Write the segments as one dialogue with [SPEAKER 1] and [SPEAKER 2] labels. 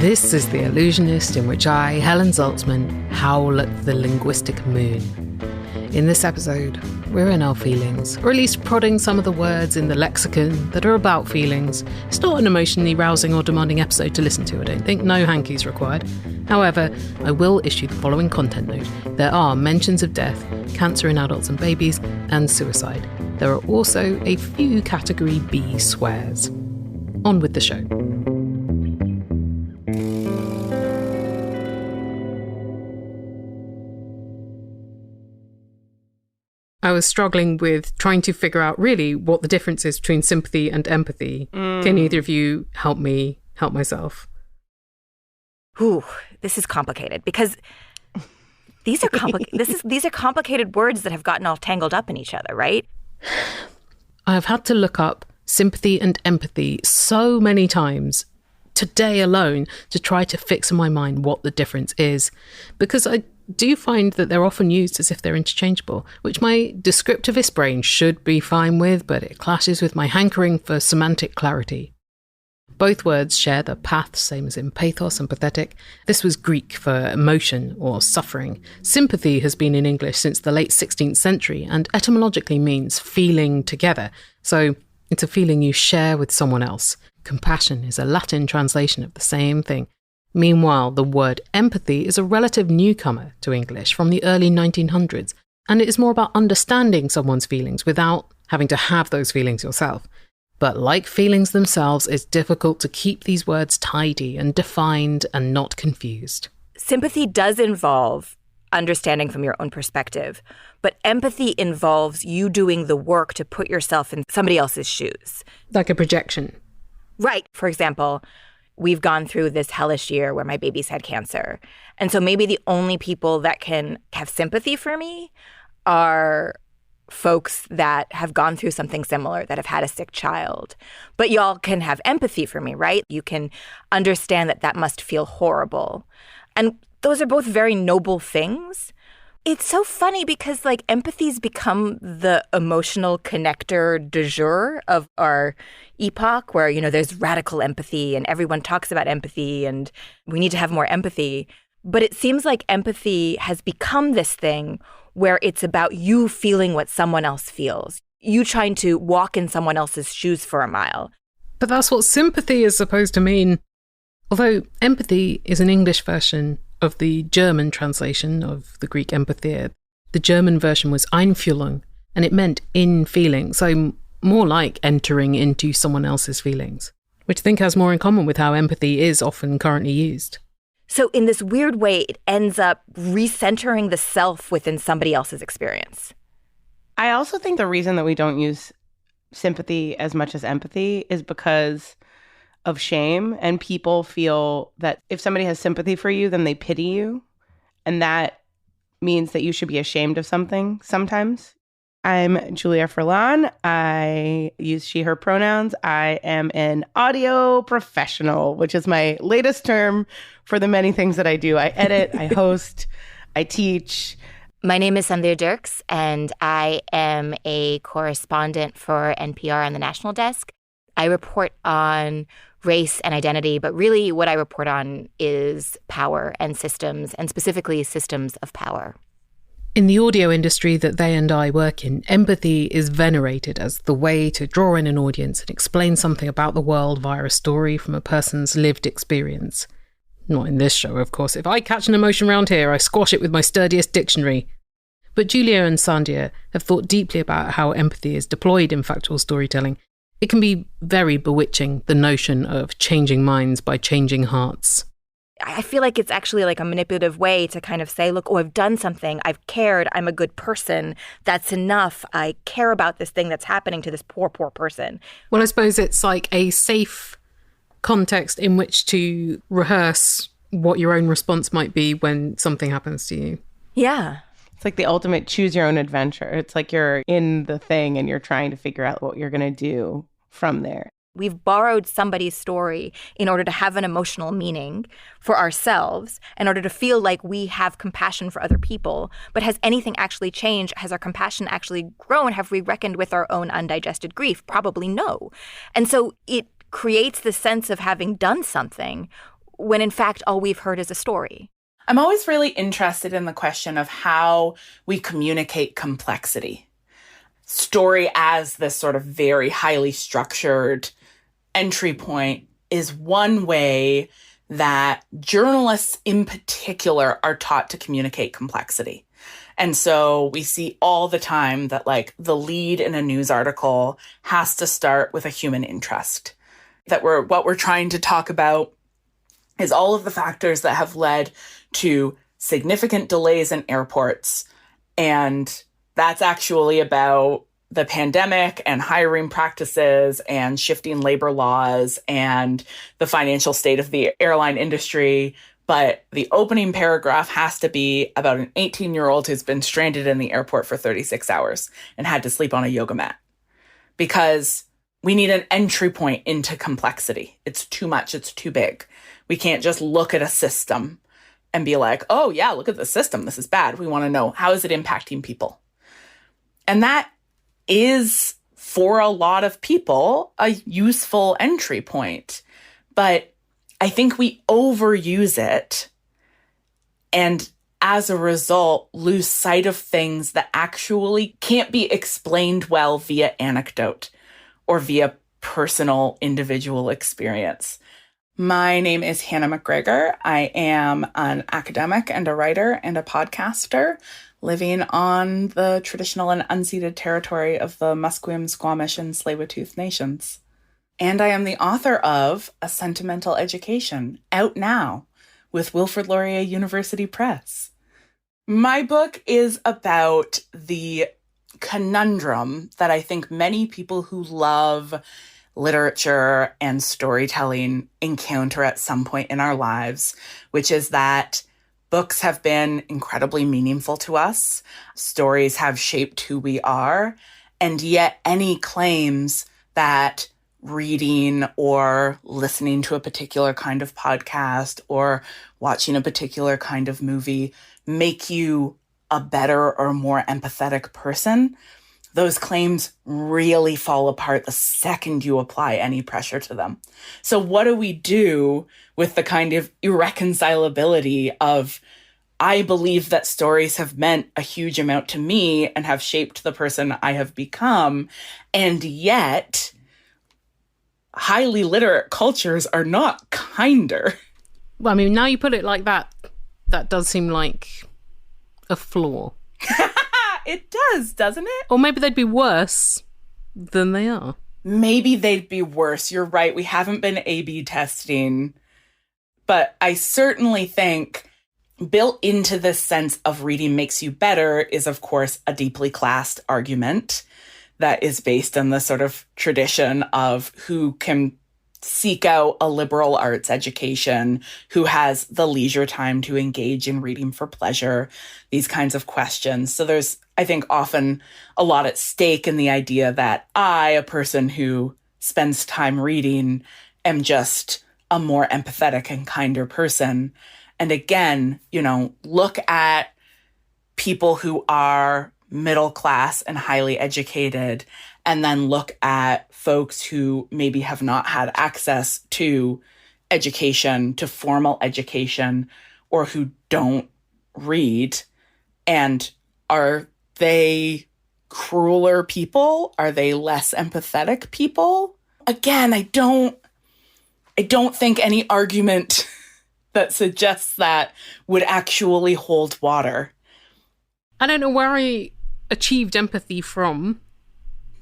[SPEAKER 1] This is The Illusionist, in which I, Helen Zaltzman, howl at the linguistic moon. In this episode, we're in our feelings, or at least prodding some of the words in the lexicon that are about feelings. It's not an emotionally rousing or demanding episode to listen to, I don't think. No hankies required. However, I will issue the following content note. There are mentions of death, cancer in adults and babies, and suicide. There are also a few Category B swears. On with the show. I was struggling with trying to figure out really what the difference is between sympathy and empathy. Can either of you help me help myself?
[SPEAKER 2] Ooh, this is complicated because these are these are complicated words that have gotten all tangled up in each other, right?
[SPEAKER 1] I have had to look up sympathy and empathy so many times today alone to try to fix in my mind what the difference is, because I do find that they're often used as if they're interchangeable, which my descriptivist brain should be fine with, but it clashes with my hankering for semantic clarity. Both words share the path, same as in pathos and pathetic. This was Greek for emotion or suffering. Sympathy has been in English since the late 16th century and etymologically means feeling together. So it's a feeling you share with someone else. Compassion is a Latin translation of the same thing. Meanwhile, the word empathy is a relative newcomer to English from the early 1900s, and it is more about understanding someone's feelings without having to have those feelings yourself. But like feelings themselves, it's difficult to keep these words tidy and defined and not confused.
[SPEAKER 2] Sympathy does involve understanding from your own perspective, but empathy involves you doing the work to put yourself in somebody else's shoes.
[SPEAKER 1] Like a projection.
[SPEAKER 2] Right. For example, we've gone through this hellish year where my baby's had cancer. And so maybe the only people that can have sympathy for me are folks that have gone through something similar, that have had a sick child. But y'all can have empathy for me, right? You can understand that that must feel horrible. And those are both very noble things. It's so funny because, like, empathy's become the emotional connector du jour of our epoch, where, you know, there's radical empathy and everyone talks about empathy and we need to have more empathy. But it seems like empathy has become this thing where it's about you feeling what someone else feels, you trying to walk in someone else's shoes for a mile.
[SPEAKER 1] But that's what sympathy is supposed to mean. Although empathy is an English version of the German translation of the Greek empathia. The German version was Einfühlung, and it meant in feeling, so more like entering into someone else's feelings, which I think has more in common with how empathy is often currently used.
[SPEAKER 2] So in this weird way, it ends up recentering the self within somebody else's experience.
[SPEAKER 3] I also think the reason that we don't use sympathy as much as empathy is because of shame, and people feel that if somebody has sympathy for you, then they pity you, and that means that you should be ashamed of something sometimes. I'm Julia Furlan. I use she, her pronouns. I am an audio professional, which is my latest term for the many things that I do. I edit, I host, I teach.
[SPEAKER 2] My name is Sandhya Dirks, and I am a correspondent for NPR on the National Desk. I report on race and identity, but really what I report on is power and systems, and specifically systems of power.
[SPEAKER 1] In the audio industry that they and I work in, empathy is venerated as the way to draw in an audience and explain something about the world via a story from a person's lived experience. Not in this show, of course. If I catch an emotion round here, I squash it with my sturdiest dictionary. But Julia and Sandhya have thought deeply about how empathy is deployed in factual storytelling. It can be very bewitching, the notion of changing minds by changing hearts.
[SPEAKER 2] I feel like it's actually like a manipulative way to kind of say, look, oh, I've done something. I've cared. I'm a good person. That's enough. I care about this thing that's happening to this poor, poor person.
[SPEAKER 1] Well, I suppose it's like a safe context in which to rehearse what your own response might be when something happens to you.
[SPEAKER 2] Yeah.
[SPEAKER 3] It's like the ultimate choose your own adventure. It's like you're in the thing and you're trying to figure out what you're going to do from there.
[SPEAKER 2] We've borrowed somebody's story in order to have an emotional meaning for ourselves, in order to feel like we have compassion for other people. But has anything actually changed? Has our compassion actually grown? Have we reckoned with our own undigested grief? Probably no. And so it creates the sense of having done something when in fact all we've heard is a story.
[SPEAKER 4] I'm always really interested in the question of how we communicate complexity. Story as this sort of very highly structured entry point is one way that journalists in particular are taught to communicate complexity. And so we see all the time that like the lead in a news article has to start with a human interest. That what we're trying to talk about is all of the factors that have led to significant delays in airports. And that's actually about the pandemic and hiring practices and shifting labor laws and the financial state of the airline industry. But the opening paragraph has to be about an 18-year-old who's been stranded in the airport for 36 hours and had to sleep on a yoga mat. Because we need an entry point into complexity. It's too much. It's too big. We can't just look at a system and be like, oh, yeah, look at the system. This is bad. We want to know, how is it impacting people? And that is, for a lot of people, a useful entry point. But I think we overuse it and as a result lose sight of things that actually can't be explained well via anecdote or via personal individual experience. My name is Hannah McGregor. I am an academic and a writer and a podcaster living on the traditional and unceded territory of the Musqueam, Squamish, and Tsleil-Waututh nations. And I am the author of A Sentimental Education, out now with Wilfrid Laurier University Press. My book is about the conundrum that I think many people who love literature and storytelling encounter at some point in our lives, which is that books have been incredibly meaningful to us. Stories have shaped who we are. And yet any claims that reading or listening to a particular kind of podcast or watching a particular kind of movie make you a better or more empathetic person, those claims really fall apart the second you apply any pressure to them. So what do we do with the kind of irreconcilability of, I believe that stories have meant a huge amount to me and have shaped the person I have become, and yet highly literate cultures are not kinder.
[SPEAKER 1] Well, I mean, now you put it like that, that does seem like a flaw.
[SPEAKER 4] It does, doesn't it?
[SPEAKER 1] Or maybe they'd be worse than they are.
[SPEAKER 4] Maybe they'd be worse. You're right. We haven't been A/B testing. But I certainly think built into this sense of reading makes you better is, of course, a deeply classed argument that is based on the sort of tradition of who can seek out a liberal arts education, who has the leisure time to engage in reading for pleasure, these kinds of questions. So there's, I think, often a lot at stake in the idea that I, a person who spends time reading, am just a more empathetic and kinder person. And again, look at people who are middle class and highly educated, and then look at folks who maybe have not had access to education, to formal education, or who don't read. And are they crueler people? Are they less empathetic people? Again, I don't think any argument that suggests that would actually hold water.
[SPEAKER 1] I don't know where I achieved empathy from.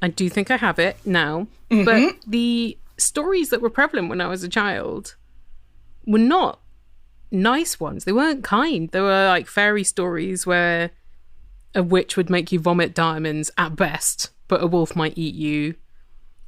[SPEAKER 1] I do think I have it now. Mm-hmm. But the stories that were prevalent when I was a child were not nice ones. They weren't kind. They were like fairy stories where a witch would make you vomit diamonds at best, but a wolf might eat you.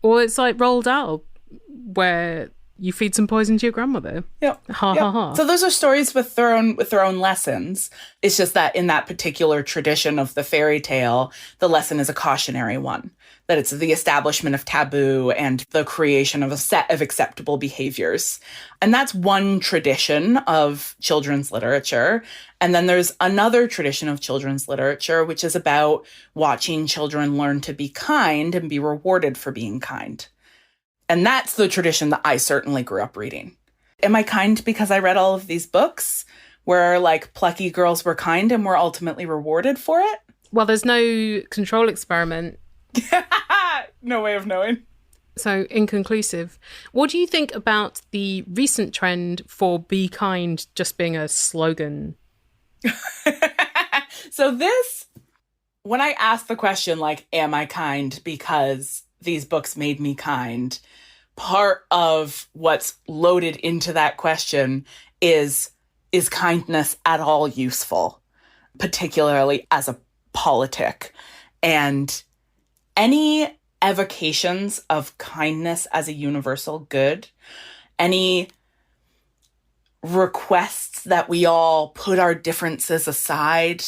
[SPEAKER 1] Or it's like Roald Dahl, where you feed some poison to your grandmother.
[SPEAKER 4] Yeah.
[SPEAKER 1] Ha ha ha.
[SPEAKER 4] So those are stories with their own lessons. It's just that in that particular tradition of the fairy tale, the lesson is a cautionary one. That it's the establishment of taboo and the creation of a set of acceptable behaviors. And that's one tradition of children's literature. And then there's another tradition of children's literature, which is about watching children learn to be kind and be rewarded for being kind. And that's the tradition that I certainly grew up reading. Am I kind because I read all of these books where like plucky girls were kind and were ultimately rewarded for it?
[SPEAKER 1] Well, there's no control experiment.
[SPEAKER 4] No way of knowing.
[SPEAKER 1] So inconclusive. What do you think about the recent trend for be kind just being a slogan?
[SPEAKER 4] So this, when I asked the question, like, am I kind because these books made me kind? Part of what's loaded into that question is kindness at all useful, particularly as a politic? And any evocations of kindness as a universal good, any requests that we all put our differences aside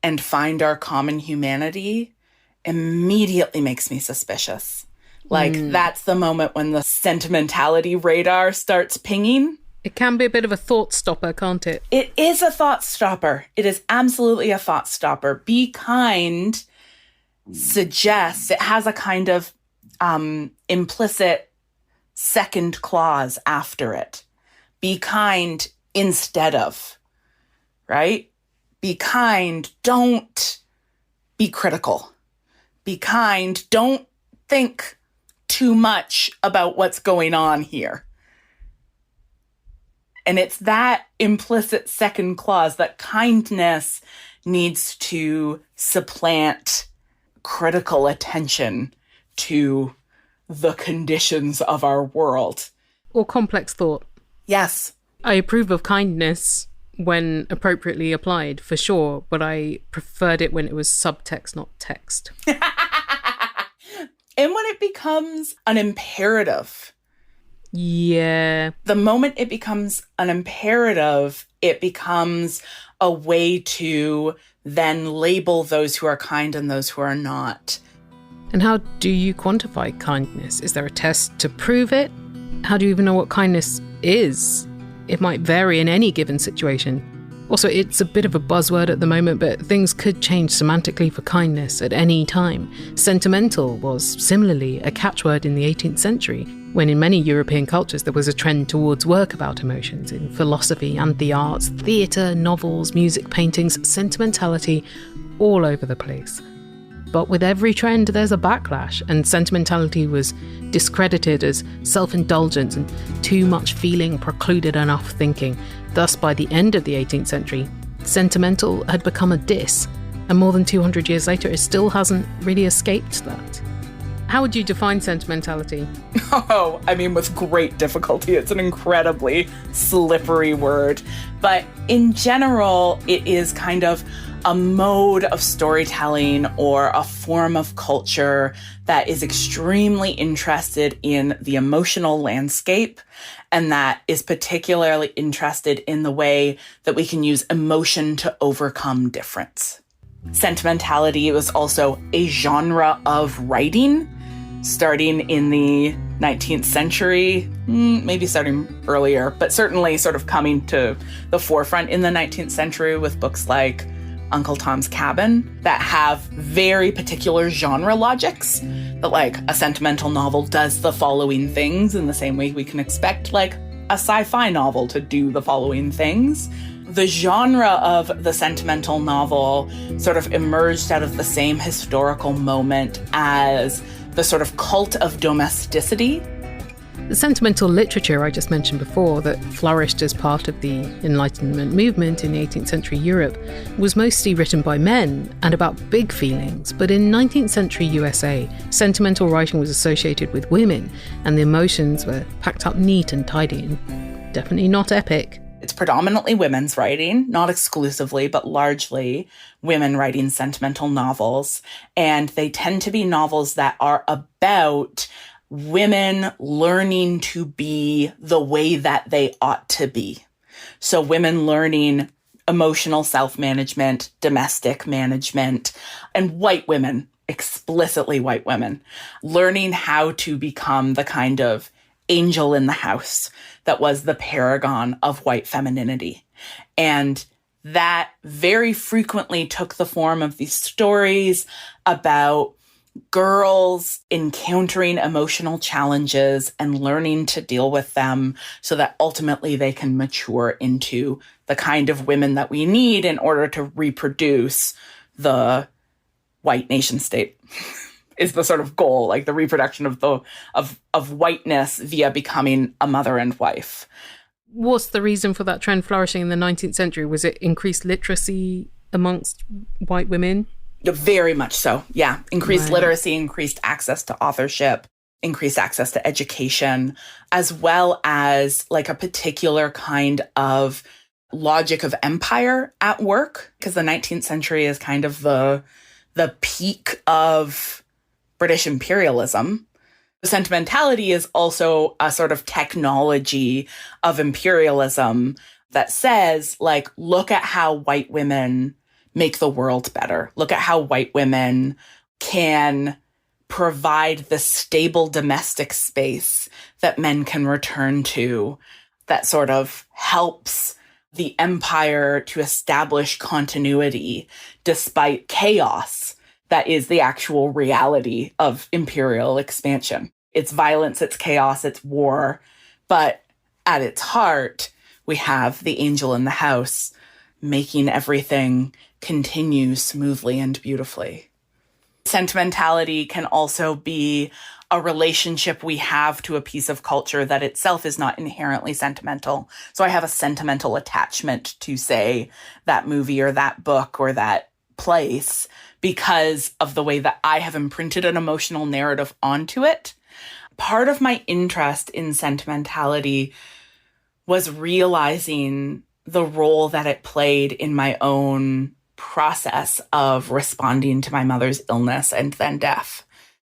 [SPEAKER 4] and find our common humanity immediately makes me suspicious. Like, that's the moment when the sentimentality radar starts pinging.
[SPEAKER 1] It can be a bit of a thought stopper, can't it?
[SPEAKER 4] It is a thought stopper. It is absolutely a thought stopper. Be kind suggests, it has a kind of implicit second clause after it. Be kind instead of, right? Be kind, don't be critical. Be kind, don't think too much about what's going on here. And it's that implicit second clause that kindness needs to supplant critical attention to the conditions of our world.
[SPEAKER 1] Or complex thought.
[SPEAKER 4] Yes.
[SPEAKER 1] I approve of kindness when appropriately applied, for sure, but I preferred it when it was subtext, not text.
[SPEAKER 4] And when it becomes an imperative.
[SPEAKER 1] Yeah.
[SPEAKER 4] The moment it becomes an imperative, it becomes a way to then label those who are kind and those who are not.
[SPEAKER 1] And how do you quantify kindness? Is there a test to prove it? How do you even know what kindness is? It might vary in any given situation. Also, it's a bit of a buzzword at the moment, but things could change semantically for kindness at any time. Sentimental was similarly a catchword in the 18th century, when in many European cultures there was a trend towards work about emotions in philosophy and the arts, theatre, novels, music, paintings, sentimentality, all over the place. But with every trend, there's a backlash, and sentimentality was discredited as self-indulgence and too much feeling precluded enough thinking. Thus, by the end of the 18th century, sentimental had become a diss, and more than 200 years later, it still hasn't really escaped that. How would you define sentimentality?
[SPEAKER 4] Oh, I mean, with great difficulty. It's an incredibly slippery word. But in general, it is kind of a mode of storytelling or a form of culture that is extremely interested in the emotional landscape, and that is particularly interested in the way that we can use emotion to overcome difference. Sentimentality was also a genre of writing starting in the 19th century, maybe starting earlier, but certainly sort of coming to the forefront in the 19th century with books like Uncle Tom's Cabin that have very particular genre logics, that like a sentimental novel does the following things in the same way we can expect like a sci-fi novel to do the following things. The genre of the sentimental novel sort of emerged out of the same historical moment as the sort of cult of domesticity.
[SPEAKER 1] The sentimental literature I just mentioned before that flourished as part of the Enlightenment movement in 18th century Europe was mostly written by men and about big feelings, but in 19th century USA, sentimental writing was associated with women and the emotions were packed up neat and tidy and definitely not epic.
[SPEAKER 4] It's predominantly women's writing, not exclusively, but largely women writing sentimental novels. And they tend to be novels that are about women learning to be the way that they ought to be. So women learning emotional self-management, domestic management, and white women, explicitly white women, learning how to become the kind of angel in the house that was the paragon of white femininity. And that very frequently took the form of these stories about girls encountering emotional challenges and learning to deal with them so that ultimately they can mature into the kind of women that we need in order to reproduce the white nation state is the sort of goal, like the reproduction of whiteness via becoming a mother and wife.
[SPEAKER 1] What's the reason for that trend flourishing in the 19th century? Was it increased literacy amongst white women?
[SPEAKER 4] Very much so, yeah. Increased literacy, increased access to authorship, increased access to education, as well as like a particular kind of logic of empire at work, because the 19th century is kind of the peak of British imperialism. Sentimentality is also a sort of technology of imperialism that says, like, look at how white women make the world better. Look at how white women can provide the stable domestic space that men can return to that sort of helps the empire to establish continuity despite chaos that is the actual reality of imperial expansion. It's violence, it's chaos, it's war, but at its heart, we have the angel in the house making everything continue smoothly and beautifully. Sentimentality can also be a relationship we have to a piece of culture that itself is not inherently sentimental. So I have a sentimental attachment to, say, that movie or that book or that place because of the way that I have imprinted an emotional narrative onto it. Part of my interest in sentimentality was realizing the role that it played in my own process of responding to my mother's illness and then death.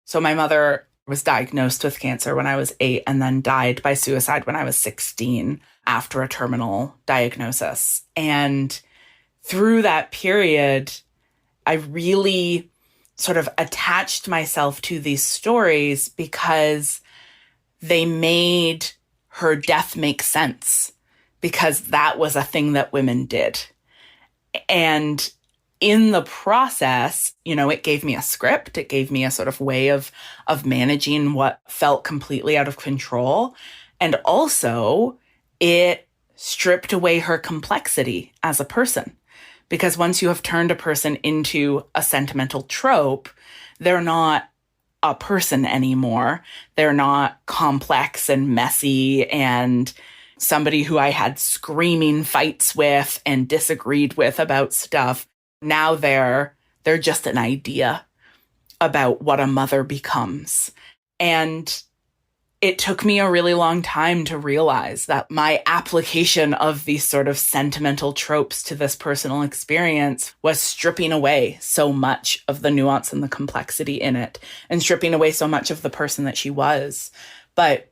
[SPEAKER 4] So my mother was diagnosed with cancer when I was 8 and then died by suicide when I was 16 after a terminal diagnosis. And through that period, I really sort of attached myself to these stories because they made her death make sense, because that was a thing that women did. And in the process, you know, it gave me a script. It gave me a sort of way of managing what felt completely out of control. And also, it stripped away her complexity as a person. Because once you have turned a person into a sentimental trope, they're not a person anymore. They're not complex and messy and somebody who I had screaming fights with and disagreed with about stuff. Now they're just an idea about what a mother becomes. And it took me a really long time to realize that my application of these sort of sentimental tropes to this personal experience was stripping away so much of the nuance and the complexity in it, and stripping away so much of the person that she was. But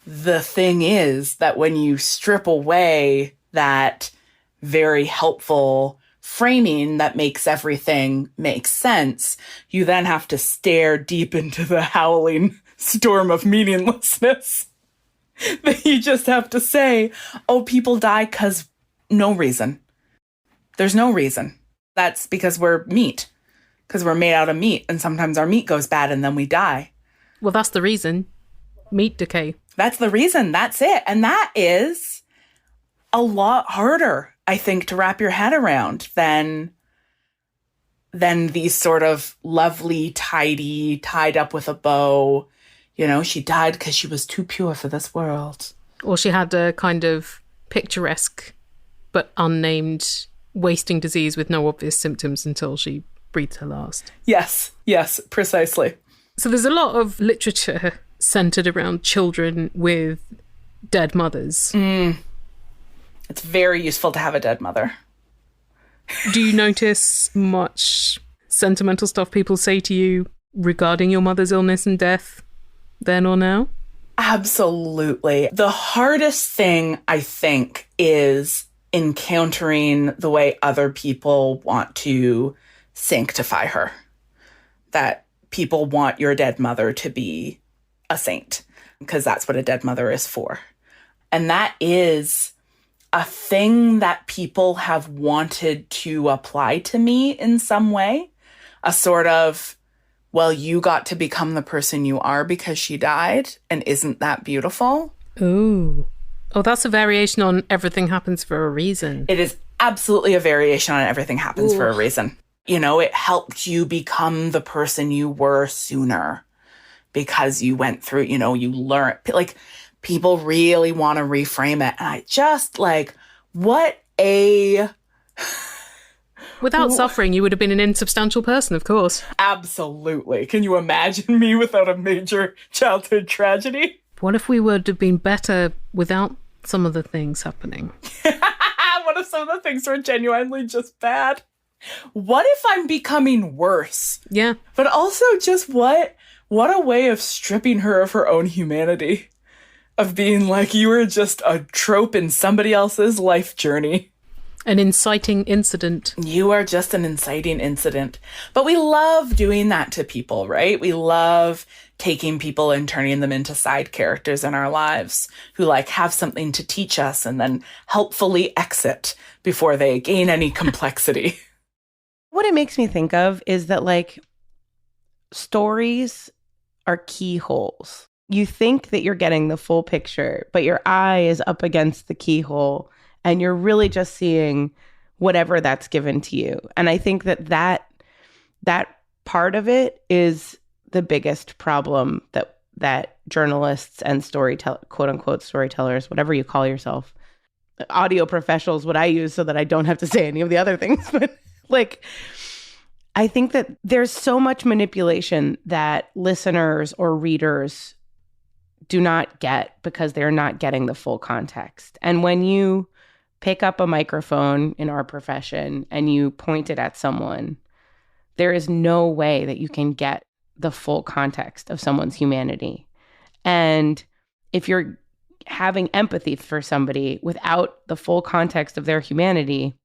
[SPEAKER 4] the thing is that when you strip away that very helpful framing that makes everything make sense, you then have to stare deep into the howling storm of meaninglessness. That you just have to say, oh, people die because no reason. There's no reason. That's because we're meat. Because we're made out of meat. And sometimes our meat goes bad and then we die.
[SPEAKER 1] Well, that's the reason. Meat decay.
[SPEAKER 4] That's the reason. That's it. And that is a lot harder, I think, to wrap your head around than these sort of lovely, tidy, tied up with a bow. You know, she died because she was too pure for this world.
[SPEAKER 1] Or she had a kind of picturesque but unnamed wasting disease with no obvious symptoms until she breathed her last.
[SPEAKER 4] Yes, precisely.
[SPEAKER 1] So there's a lot of literature centered around children with dead mothers.
[SPEAKER 4] It's very useful to have a dead mother.
[SPEAKER 1] Do you notice much sentimental stuff people say to you regarding your mother's illness and death then or now?
[SPEAKER 4] Absolutely. The hardest thing, I think, is encountering the way other people want to sanctify her. That people want your dead mother to be a saint, because that's what a dead mother is for. And that is a thing that people have wanted to apply to me in some way. A sort of, well, you got to become the person you are because she died. And isn't that beautiful?
[SPEAKER 1] Ooh. Oh, that's a variation on everything happens for a reason.
[SPEAKER 4] It is absolutely a variation on everything happens for a reason. You know, it helped you become the person you were sooner because you went through, you know, you learned. Like, people really want to reframe it. And I just like, what a...
[SPEAKER 1] Without suffering, you would have been an insubstantial person, of course.
[SPEAKER 4] Absolutely. Can you imagine me without a major childhood tragedy?
[SPEAKER 1] What if we would have been better without some of the things happening?
[SPEAKER 4] What if some of the things were genuinely just bad? What if I'm becoming worse?
[SPEAKER 1] Yeah.
[SPEAKER 4] But also just what a way of stripping her of her own humanity. Of being like, you were just a trope in somebody else's life journey.
[SPEAKER 1] An inciting incident.
[SPEAKER 4] You are just an inciting incident. But we love doing that to people, right? We love taking people and turning them into side characters in our lives who like have something to teach us and then helpfully exit before they gain any complexity.
[SPEAKER 3] What it makes me think of is that like stories are keyholes. You think that you're getting the full picture, but your eye is up against the keyhole and you're really just seeing whatever that's given to you. And I think that part of it is the biggest problem that journalists and quote unquote storytellers, whatever you call yourself, audio professionals, what I use so that I don't have to say any of the other things. But like, I think that there's so much manipulation that listeners or readers do not get because they're not getting the full context. And when you pick up a microphone in our profession and you point it at someone, there is no way that you can get the full context of someone's humanity. And if you're having empathy for somebody without the full context of their humanity,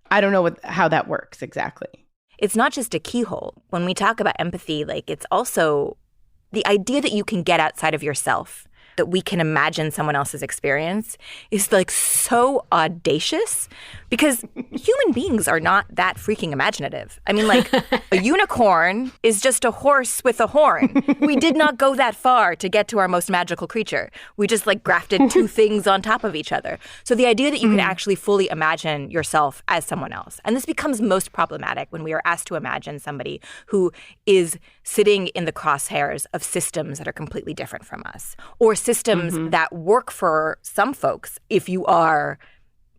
[SPEAKER 3] I don't know how that works exactly.
[SPEAKER 2] It's not just a keyhole. When we talk about empathy, like it's also the idea that you can get outside of yourself, that we can imagine someone else's experience is like so audacious because human beings are not that freaking imaginative. I mean, like a unicorn is just a horse with a horn. We did not go that far to get to our most magical creature. We just like grafted two things on top of each other. So the idea that you can actually fully imagine yourself as someone else. And this becomes most problematic when we are asked to imagine somebody who is sitting in the crosshairs of systems that are completely different from us, or systems that work for some folks if you are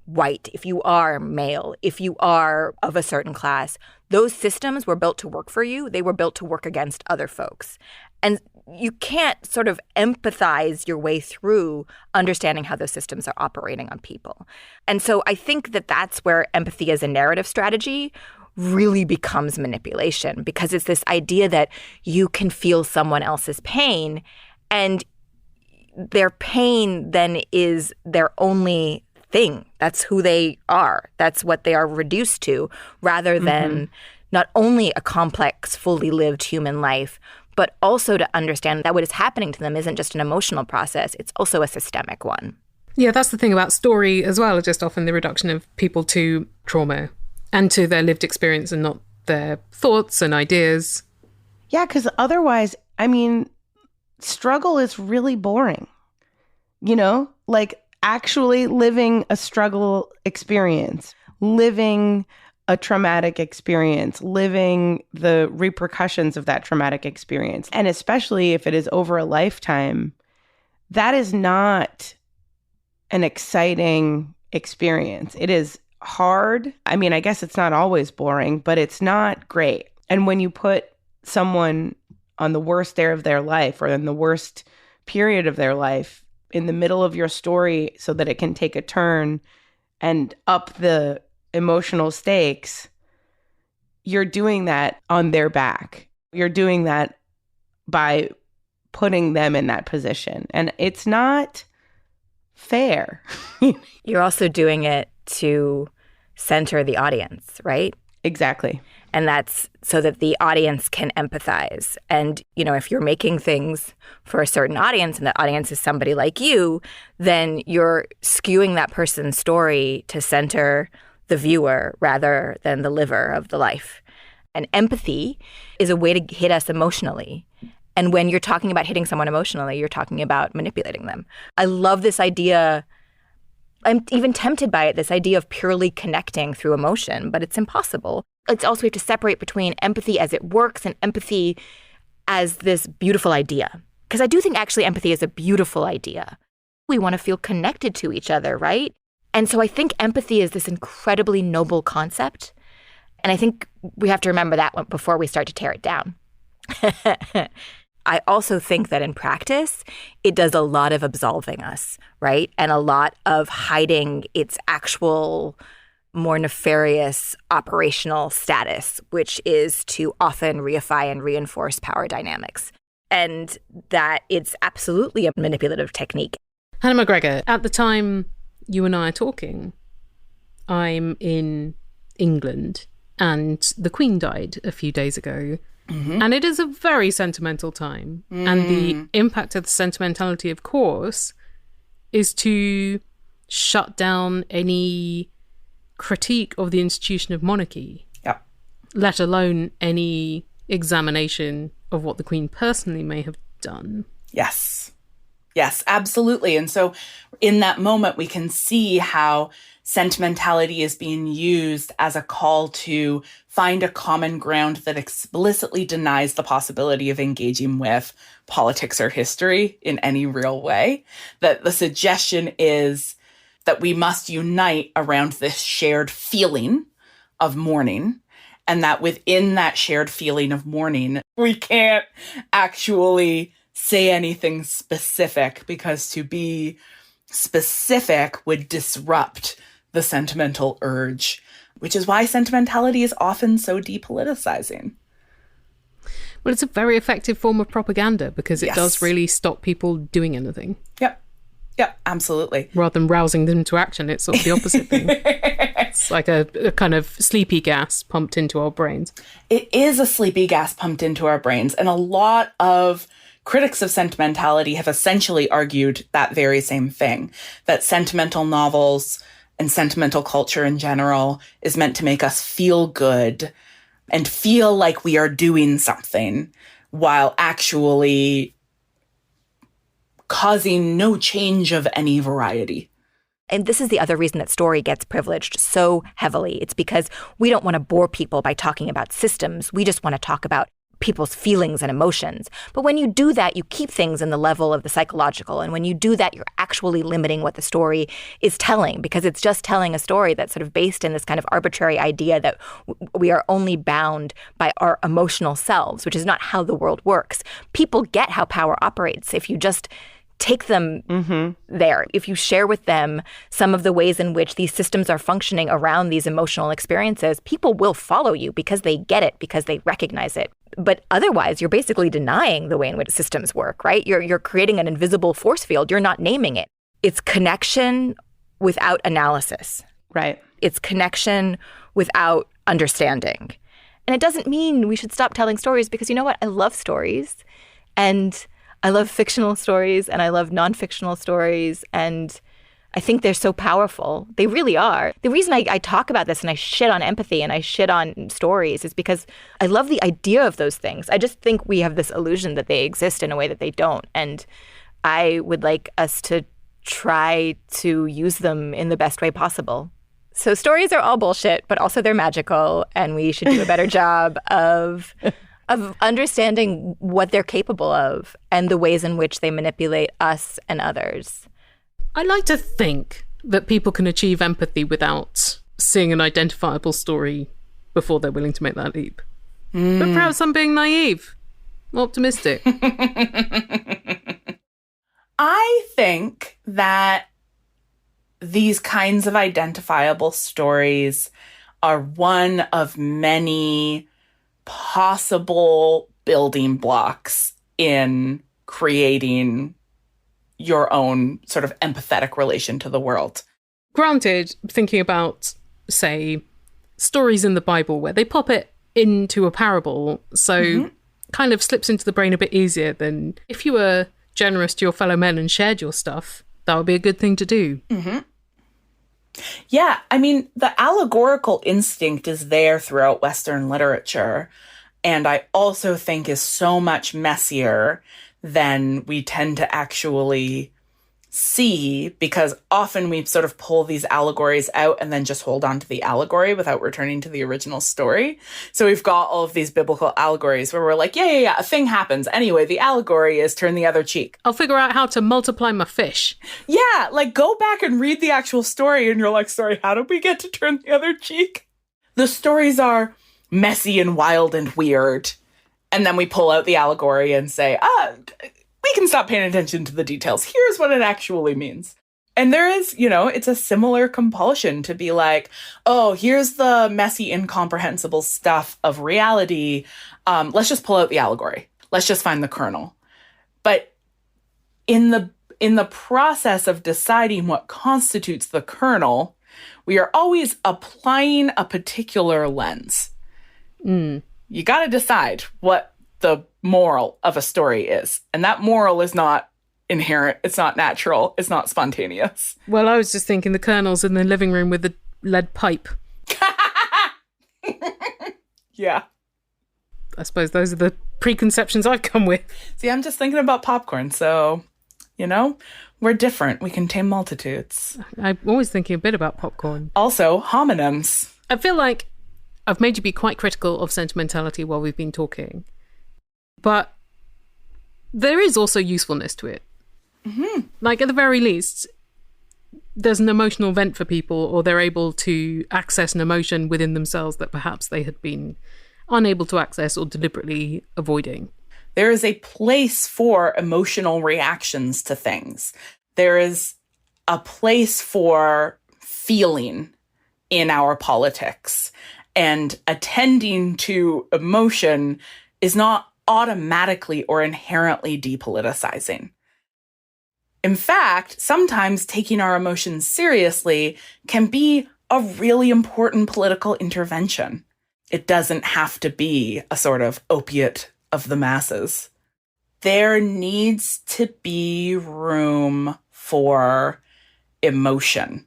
[SPEAKER 2] white, if you are male, if you are of a certain class. Those systems were built to work for you. They were built to work against other folks. And you can't sort of empathize your way through understanding how those systems are operating on people. And so I think that that's where empathy as a narrative strategy really becomes manipulation, because it's this idea that you can feel someone else's pain, and their pain then is their only thing. That's who they are. That's what they are reduced to, rather than not only a complex, fully lived human life, but also to understand that what is happening to them isn't just an emotional process, it's also a systemic one.
[SPEAKER 1] Yeah, that's the thing about story as well, just often the reduction of people to trauma and to their lived experience and not their thoughts and ideas.
[SPEAKER 3] Yeah, because otherwise, I mean, struggle is really boring. You know, like actually living a struggle experience, living a traumatic experience, living the repercussions of that traumatic experience. And especially if it is over a lifetime, that is not an exciting experience. It is hard. I mean, I guess it's not always boring, but it's not great. And when you put someone on the worst day of their life or in the worst period of their life in the middle of your story so that it can take a turn and up the emotional stakes, you're doing that on their back. You're doing that by putting them in that position. And it's not fair.
[SPEAKER 2] You're also doing it to center the audience, right?
[SPEAKER 3] Exactly.
[SPEAKER 2] And that's so that the audience can empathize. And, you know, if you're making things for a certain audience and that audience is somebody like you, then you're skewing that person's story to center the viewer rather than the liver of the life. And empathy is a way to hit us emotionally. And when you're talking about hitting someone emotionally, you're talking about manipulating them. I love this idea. I'm even tempted by it, this idea of purely connecting through emotion, but it's impossible. It's also, we have to separate between empathy as it works and empathy as this beautiful idea. Because I do think actually empathy is a beautiful idea. We want to feel connected to each other, right? And so I think empathy is this incredibly noble concept. And I think we have to remember that one before we start to tear it down. I also think that in practice, it does a lot of absolving us, right? And a lot of hiding its actual more nefarious operational status, which is to often reify and reinforce power dynamics. And that it's absolutely a manipulative technique.
[SPEAKER 1] Hannah McGregor, at the time you and I are talking, I'm in England and the Queen died a few days ago. Mm-hmm. And it is a very sentimental time. And the impact of the sentimentality, of course, is to shut down any critique of the institution of monarchy, let alone any examination of what the Queen personally may have done.
[SPEAKER 4] Yes, absolutely. And so in that moment, we can see how sentimentality is being used as a call to find a common ground that explicitly denies the possibility of engaging with politics or history in any real way. That the suggestion is that we must unite around this shared feeling of mourning, and that within that shared feeling of mourning, we can't actually say anything specific, because to be specific would disrupt the sentimental urge, which is why sentimentality is often so depoliticizing.
[SPEAKER 1] Well, it's a very effective form of propaganda because it does really stop people doing anything.
[SPEAKER 4] Yep, absolutely.
[SPEAKER 1] Rather than rousing them to action, it's sort of the opposite thing. It's like a kind of sleepy gas pumped into our brains.
[SPEAKER 4] It is a sleepy gas pumped into our brains. And a lot of critics of sentimentality have essentially argued that very same thing, that sentimental novels and sentimental culture in general is meant to make us feel good and feel like we are doing something, while actually causing no change of any variety.
[SPEAKER 2] And this is the other reason that story gets privileged so heavily. It's because we don't want to bore people by talking about systems. We just want to talk about people's feelings and emotions. But when you do that, you keep things in the level of the psychological. And when you do that, you're actually limiting what the story is telling, because it's just telling a story that's sort of based in this kind of arbitrary idea that we are only bound by our emotional selves, which is not how the world works. People get how power operates if you just take them there. If you share with them some of the ways in which these systems are functioning around these emotional experiences, people will follow you because they get it, because they recognize it. But otherwise, you're basically denying the way in which systems work, right? You're creating an invisible force field. You're not naming it. It's connection without analysis.
[SPEAKER 3] Right.
[SPEAKER 2] It's connection without understanding. And it doesn't mean we should stop telling stories, because you know what? I love stories. And I love fictional stories and I love non-fictional stories, and I think they're so powerful. They really are. The reason I talk about this and I shit on empathy and I shit on stories is because I love the idea of those things. I just think we have this illusion that they exist in a way that they don't. And I would like us to try to use them in the best way possible. So stories are all bullshit, but also they're magical, and we should do a better job of understanding what they're capable of and the ways in which they manipulate us and others.
[SPEAKER 1] I like to think that people can achieve empathy without seeing an identifiable story before they're willing to make that leap. But perhaps I'm being naive, optimistic.
[SPEAKER 4] I think that these kinds of identifiable stories are one of many possible building blocks in creating your own sort of empathetic relation to the world.
[SPEAKER 1] Granted, thinking about, say, stories in the Bible where they pop it into a parable, so kind of slips into the brain a bit easier than if you were generous to your fellow men and shared your stuff, that would be a good thing to do.
[SPEAKER 4] Yeah, I mean, the allegorical instinct is there throughout Western literature, and I also think is so much messier than we tend to actually see, because often we sort of pull these allegories out and then just hold on to the allegory without returning to the original story. So we've got all of these biblical allegories where we're like, yeah, a thing happens. Anyway, the allegory is turn the other cheek.
[SPEAKER 1] I'll figure out how to multiply my fish.
[SPEAKER 4] Yeah, like go back and read the actual story and you're like, sorry, how did we get to turn the other cheek? The stories are messy and wild and weird. And then we pull out the allegory and say, we can stop paying attention to the details. Here's what it actually means. And there is, it's a similar compulsion to be like, oh, here's the messy, incomprehensible stuff of reality. Let's just pull out the allegory. Let's just find the kernel. But in the process of deciding what constitutes the kernel, we are always applying a particular lens. You got to decide what the moral of a story is. And that moral is not inherent. It's not natural. It's not spontaneous.
[SPEAKER 1] Well, I was just thinking the Colonel's in the living room with the lead pipe.
[SPEAKER 4] Yeah.
[SPEAKER 1] I suppose those are the preconceptions I've come with.
[SPEAKER 4] See, I'm just thinking about popcorn. So, we're different. We can tame multitudes.
[SPEAKER 1] I'm always thinking a bit about popcorn.
[SPEAKER 4] Also, homonyms.
[SPEAKER 1] I feel like I've made you be quite critical of sentimentality while we've been talking. But there is also usefulness to it. Mm-hmm. Like, at the very least, there's an emotional vent for people, or they're able to access an emotion within themselves that perhaps they had been unable to access or deliberately avoiding.
[SPEAKER 4] There is a place for emotional reactions to things. There is a place for feeling in our politics. And attending to emotion is not automatically or inherently depoliticizing. In fact, sometimes taking our emotions seriously can be a really important political intervention. It doesn't have to be a sort of opiate of the masses. There needs to be room for emotion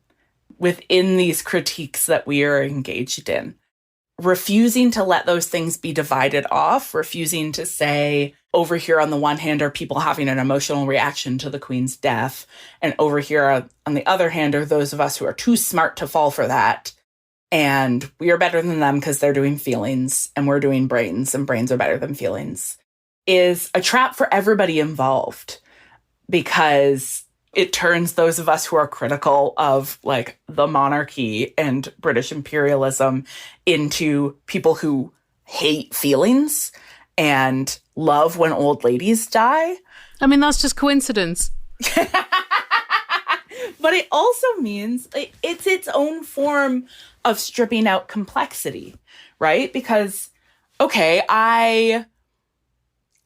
[SPEAKER 4] within these critiques that we are engaged in. Refusing to let those things be divided off, refusing to say, over here on the one hand are people having an emotional reaction to the Queen's death, and over here on the other hand are those of us who are too smart to fall for that, and we are better than them because they're doing feelings, and we're doing brains, and brains are better than feelings, is a trap for everybody involved, because it turns those of us who are critical of like the monarchy and British imperialism into people who hate feelings and love when old ladies die.
[SPEAKER 1] I mean, that's just coincidence.
[SPEAKER 4] But it also means it's its own form of stripping out complexity, right? Because, okay, I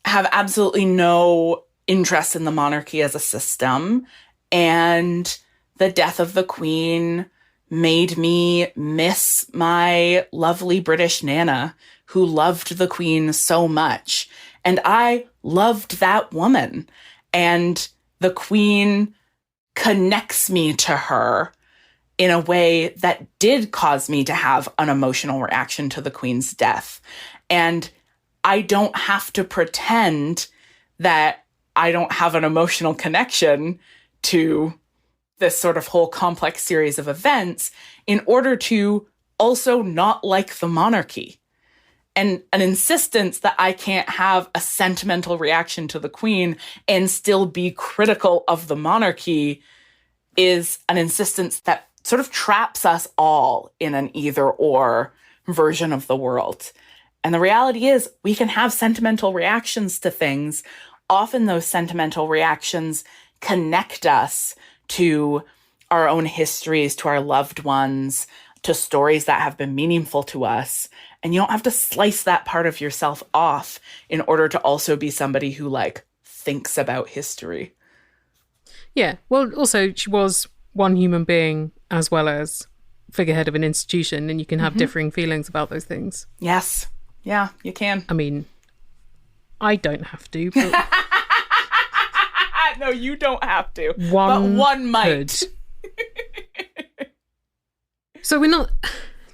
[SPEAKER 4] have absolutely no interest in the monarchy as a system, and the death of the Queen made me miss my lovely British Nana who loved the Queen so much. And I loved that woman. And the Queen connects me to her in a way that did cause me to have an emotional reaction to the Queen's death. And I don't have to pretend that I don't have an emotional connection to this sort of whole complex series of events in order to also not like the monarchy. And an insistence that I can't have a sentimental reaction to the Queen and still be critical of the monarchy is an insistence that sort of traps us all in an either-or version of the world. And the reality is we can have sentimental reactions to things. Often those sentimental reactions connect us to our own histories, to our loved ones, to stories that have been meaningful to us. And you don't have to slice that part of yourself off in order to also be somebody who like thinks about history.
[SPEAKER 1] Yeah. Well, also she was one human being as well as figurehead of an institution, and you can have differing feelings about those things.
[SPEAKER 4] Yes. Yeah, you can.
[SPEAKER 1] I mean, I don't have to, but
[SPEAKER 4] no, you don't have to.
[SPEAKER 1] One
[SPEAKER 4] but one might.
[SPEAKER 1] could. So we're not,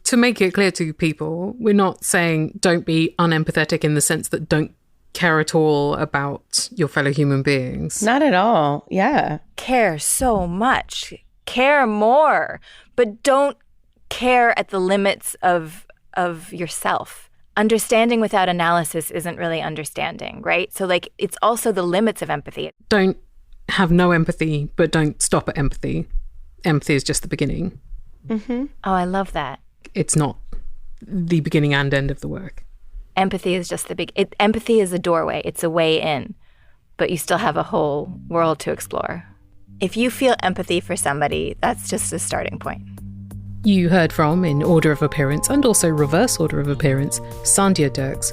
[SPEAKER 1] to make it clear to people, we're not saying don't be unempathetic in the sense that don't care at all about your fellow human beings.
[SPEAKER 3] Not at all. Yeah.
[SPEAKER 2] Care so much. Care more. But don't care at the limits of yourself. Understanding without analysis isn't really understanding, right? So, like, it's also the limits of empathy.
[SPEAKER 1] Don't have no empathy, but don't stop at empathy. Empathy is just the beginning.
[SPEAKER 2] Mm-hmm. Oh, I love that.
[SPEAKER 1] It's not the beginning and end of the work.
[SPEAKER 2] Empathy is just empathy is a doorway. It's a way in, but you still have a whole world to explore. If you feel empathy for somebody, that's just a starting point.
[SPEAKER 1] You heard from, in order of appearance and also reverse order of appearance, Sandhya Dirks,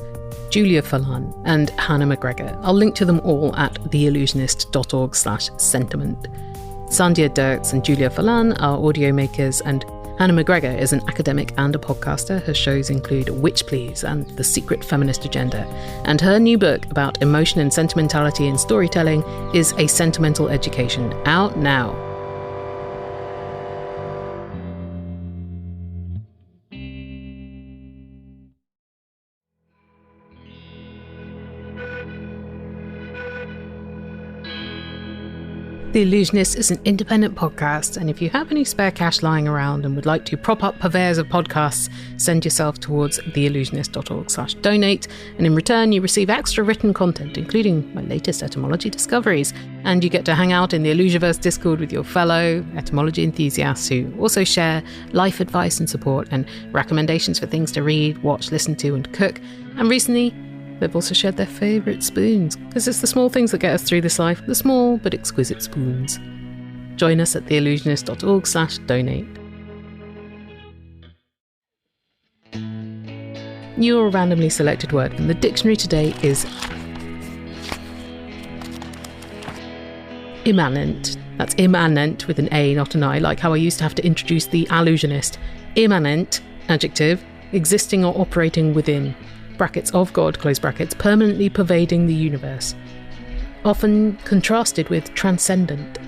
[SPEAKER 1] Julia Furlan and Hannah McGregor. I'll link to them all at theillusionist.org/sentiment. Sandhya Dirks and Julia Furlan are audio makers, and Hannah McGregor is an academic and a podcaster. Her shows include Witch Please and The Secret Feminist Agenda. And her new book about emotion and sentimentality in storytelling is A Sentimental Education, out now. The Illusionist is an independent podcast, and if you have any spare cash lying around and would like to prop up purveyors of podcasts, send yourself towards theillusionist.org/donate, and in return you receive extra written content, including my latest etymology discoveries, and you get to hang out in the Illusiverse Discord with your fellow etymology enthusiasts who also share life advice and support and recommendations for things to read, watch, listen to, and cook. And recently, they've also shared their favourite spoons, because it's the small things that get us through this life, the small but exquisite spoons. Join us at theillusionist.org/donate. Your randomly selected word from the dictionary today is immanent. That's immanent with an A, not an I, like how I used to have to introduce the allusionist. Immanent, adjective, existing or operating within. Brackets of God, close brackets, permanently pervading the universe. Often contrasted with transcendent.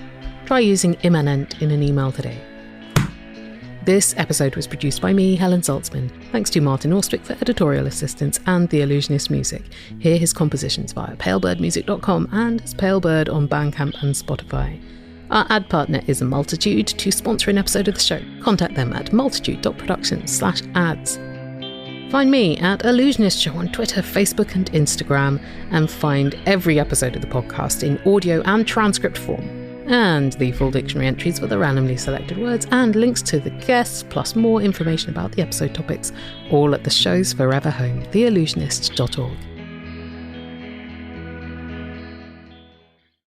[SPEAKER 1] Try using immanent in an email today. This episode was produced by me, Helen Saltzman. Thanks to Martin Austwick for editorial assistance and The Illusionist music. Hear his compositions via palebirdmusic.com and as Palebird on Bandcamp and Spotify. Our ad partner is Multitude. To sponsor an episode of the show, contact them at multitude.production/ads. Find me at Illusionist Show on Twitter, Facebook and Instagram, and find every episode of the podcast in audio and transcript form, and the full dictionary entries for the randomly selected words and links to the guests, plus more information about the episode topics, all at the show's forever home, theillusionist.org.